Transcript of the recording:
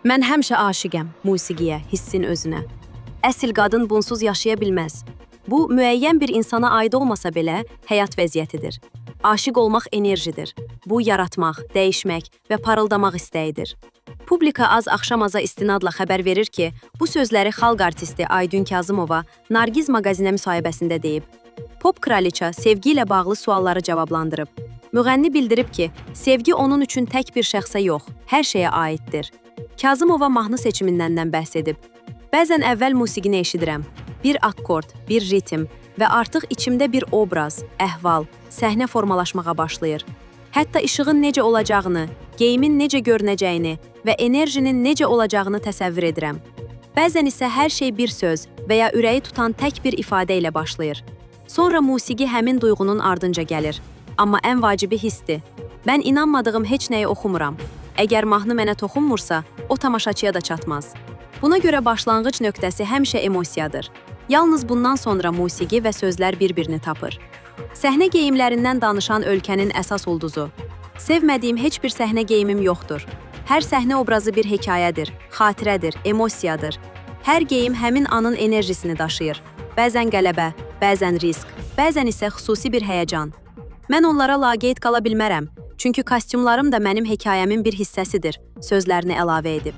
Mən həmişə aşiqəm musiqiyə, hissin özünə. Əsl qadın bunsuz yaşaya bilməz. Bu, müəyyən bir insana aid olmasa belə, həyat vəziyyətidir. Aşiq olmaq enerjidir. Bu, yaratmaq, dəyişmək və parıldamaq istəyidir. Publika az axşamaza istinadla xəbər verir ki, bu sözləri xalq artisti Aygün Kazımova Nargiz maqazinə müsahibəsində deyib. Pop kraliça sevgi ilə bağlı sualları cavablandırıb. Müğənni bildirib ki, sevgi onun üçün tək bir şəxsə yox, hər şeyə aiddir. Kazımova mahnı seçimindən bəhs edib. Bəzən əvvəl musiqini eşidirəm. Bir akkord, bir ritm və artıq içimdə bir obraz, əhval, səhnə formalaşmağa başlayır. Hətta işığın necə olacağını, geyimin necə görünəcəyini və enerjinin necə olacağını təsəvvür edirəm. Bəzən isə hər şey bir söz və ya ürəyi tutan tək bir ifadə ilə başlayır. Sonra musiqi həmin duyğunun ardınca gəlir. Amma ən vacibi hissdir. Mən inanmadığım heç nəyi oxumuram. Əgər mahnı mənə toxunmursa, o tamaşaçıya da çatmaz. Buna görə başlanğıc nöqtəsi həmişə emosiyadır. Yalnız bundan sonra musiqi və sözlər bir-birini tapır. Səhnə geyimlərindən danışan ölkənin əsas ulduzu. Sevmədiyim heç bir səhnə geyimim yoxdur. Hər səhnə obrazı bir hekayədir, xatirədir, emosiyadır. Hər geyim həmin anın enerjisini daşıyır. Bəzən qələbə, bəzən risk, bəzən isə xüsusi bir həyəcan. Mən onlara laqeyd qala bilmərəm, çünki kostyumlarım da mənim hekayəmin bir hissəsidir, sözlərini əlavə edib.